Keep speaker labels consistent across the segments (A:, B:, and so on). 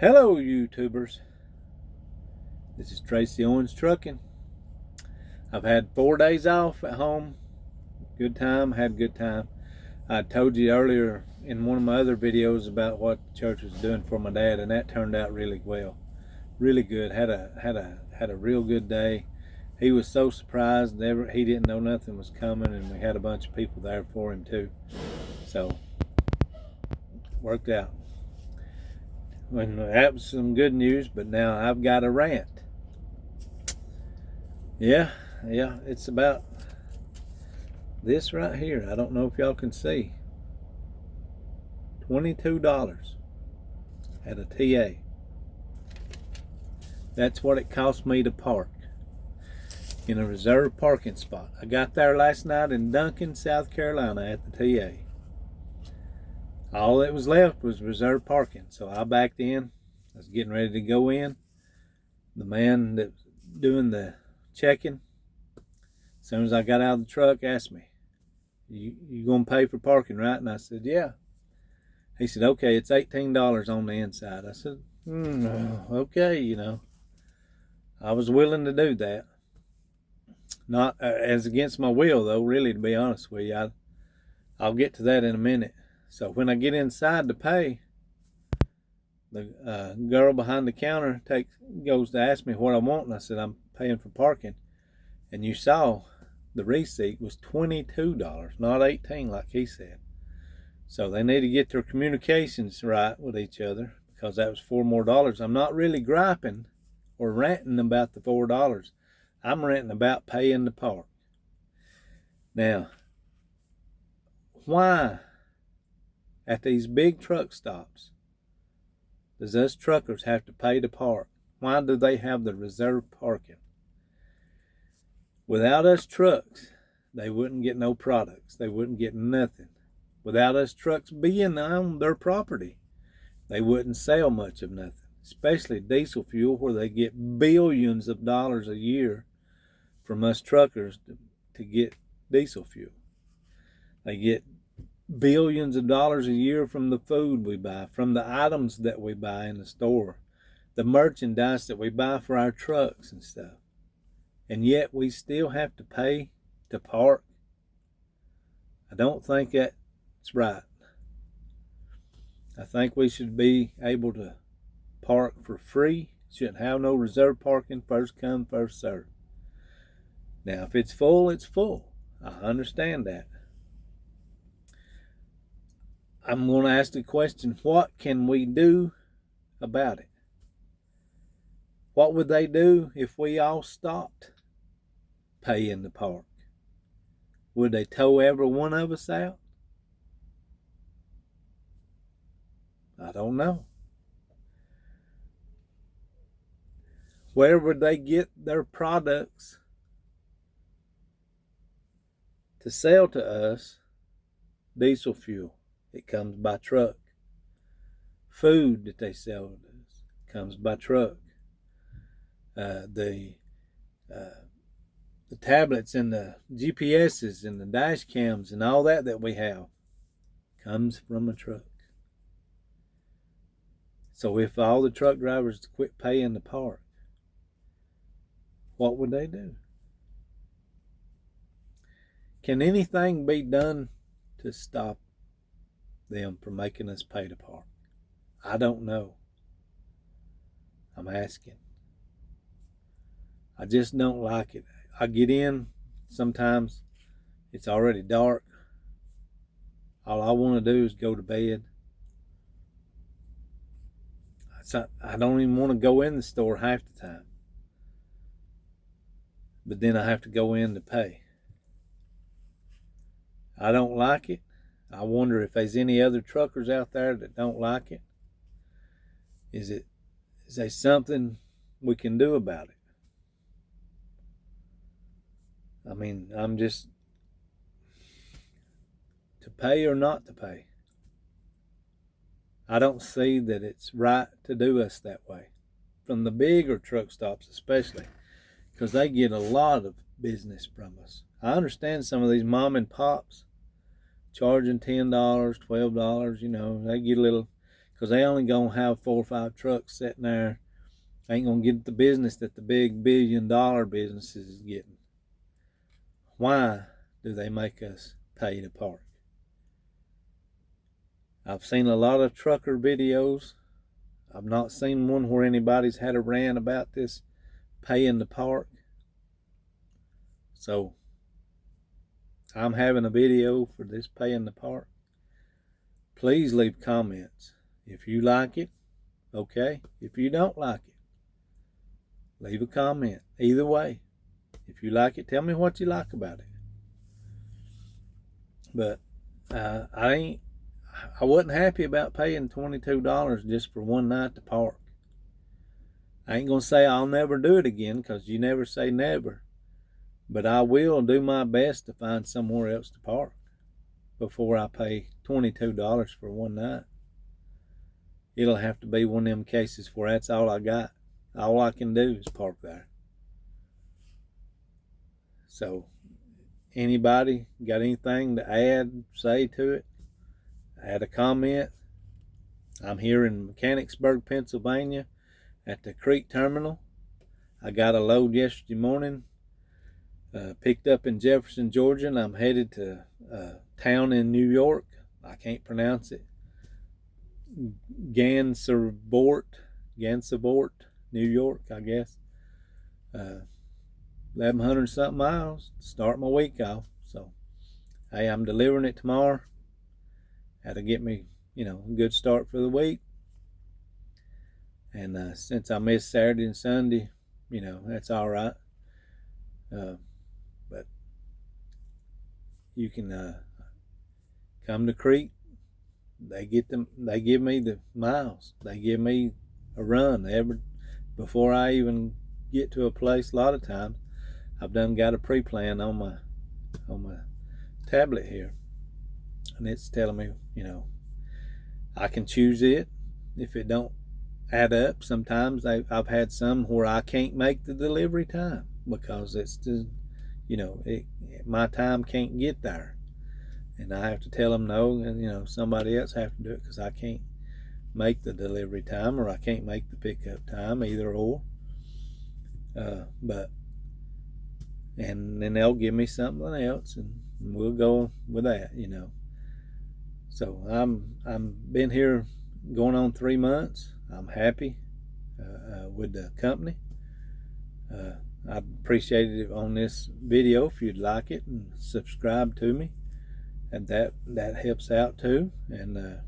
A: Hello YouTubers, this is Tracy Owens Trucking. I've had 4 days off at home. Good time, had a good time. I told you earlier in one of my other videos about what the church was doing for my dad, and that turned out really well. Really good. Had a real good day. He was so surprised, he didn't know nothing was coming, and we had a bunch of people there for him too. So worked out. And that was some good news, but now I've got a rant. Yeah, it's about this right here. I don't know if y'all can see. $22 at a TA. That's what it cost me to park in a reserved parking spot. I got there last night in Duncan, South Carolina at the TA. All that was left was reserved parking. So I backed in. I was getting ready to go in. The man that was doing the checking, as soon as I got out of the truck, asked me, you gonna pay for parking, right? And I said, yeah. He said, okay, it's $18 on the inside. I said, okay, you know. I was willing to do that. Not as against my will, though, really, to be honest with you. I'll get to that in a minute. So when I get inside to pay, the girl behind the counter goes to ask me what I want, and I said, I'm paying for parking. And you saw the receipt was $22, not $18 like he said. So they need to get their communications right with each other, because that was $4 more. I'm not really griping or ranting about the $4. I'm ranting about paying to park. Now, why at these big truck stops does us truckers have to pay to park? Why do they have the reserved parking? Without us trucks, they wouldn't get no products. They wouldn't get nothing. Without us trucks being on their property, they wouldn't sell much of nothing, especially diesel fuel, where they get billions of dollars a year from us truckers to get diesel fuel. They get billions of dollars a year from the food we buy, from the items that we buy in the store, the merchandise that we buy for our trucks and stuff. And yet we still have to pay to park. I don't think that's right. I think we should be able to park for free. Shouldn't have no reserve parking, first come, first serve. Now, if it's full, it's full. I understand that. I'm going to ask the question, what can we do about it? What would they do if we all stopped paying to park? Would they tow every one of us out? I don't know. Where would they get their products to sell to us? Diesel fuel, it comes by truck. Food that they sell to us comes by truck. The tablets and the GPSs and the dash cams and all that we have comes from a truck. So if all the truck drivers quit paying to park, what would they do? Can anything be done to stop them from making us pay to park? I don't know. I'm asking. I just don't like it. I get in, sometimes it's already dark. All I want to do is go to bed. I don't even want to go in the store half the time. But then I have to go in to pay. I don't like it. I wonder if there's any other truckers out there that don't like it. Is there something we can do about it? I mean, I'm just, to pay or not to pay. I don't see that it's right to do us that way. From the bigger truck stops especially, because they get a lot of business from us. I understand some of these mom and pops charging $10, $12, you know, they get a little, because they only gonna have 4 or 5 trucks sitting there. Ain't gonna get the business that the big billion-dollar businesses is getting. Why do they make us pay to park? I've seen a lot of trucker videos. I've not seen one where anybody's had a rant about this paying to park. So I'm having a video for this paying to park. Please leave comments. If you like it, okay. If you don't like it, leave a comment. Either way, if you like it, tell me what you like about it. But I wasn't happy about paying $22 just for one night to park. I ain't gonna say I'll never do it again, because you never say never. But I will do my best to find somewhere else to park before I pay $22 for one night. It'll have to be one of them cases where that's all I got. All I can do is park there. So anybody got anything to add, say to it? Add a comment. I'm here in Mechanicsburg, Pennsylvania at the Crete terminal. I got a load yesterday morning, picked up in Jefferson, Georgia, and I'm headed to a town in New York. I can't pronounce it. Gansevoort, New York, I guess. 1,100 something miles to start my week off. So, hey, I'm delivering it tomorrow. That'll get me, a good start for the week. And since I missed Saturday and Sunday, that's all right. But you can come to Crete. They give me the miles. They give me a run before I even get to a place. A lot of times, I've got a pre-plan on my tablet here, and it's telling me, I can choose it. If it don't add up, sometimes I've had some where I can't make the delivery time because it's just, my time can't get there, and I have to tell them no, and somebody else have to do it because I can't make the delivery time, or I can't make the pickup time, either or. And then they'll give me something else, and we'll go with that, So I'm been here going on 3 months. I'm happy with the company. I'd appreciate it on this video if you'd like it and subscribe to me, and that helps out too. And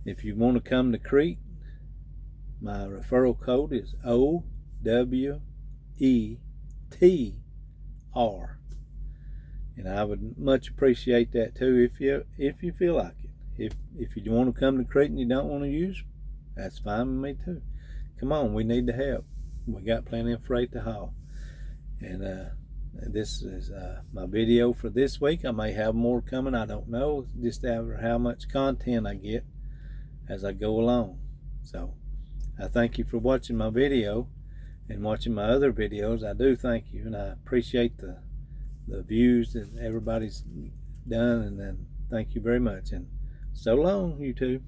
A: if you want to come to Crete, my referral code is OWETR, and I would much appreciate that too if you feel like it. If you want to come to Crete and you don't want to use, that's fine with me too. Come on, we need the help. We got plenty of freight to haul. And this is my video for this week. I may have more coming, I don't know, just after how much content I get as I go along. So I thank you for watching my video and watching my other videos. I do thank you, and I appreciate the views that everybody's done, and then thank you very much, and so long, YouTube.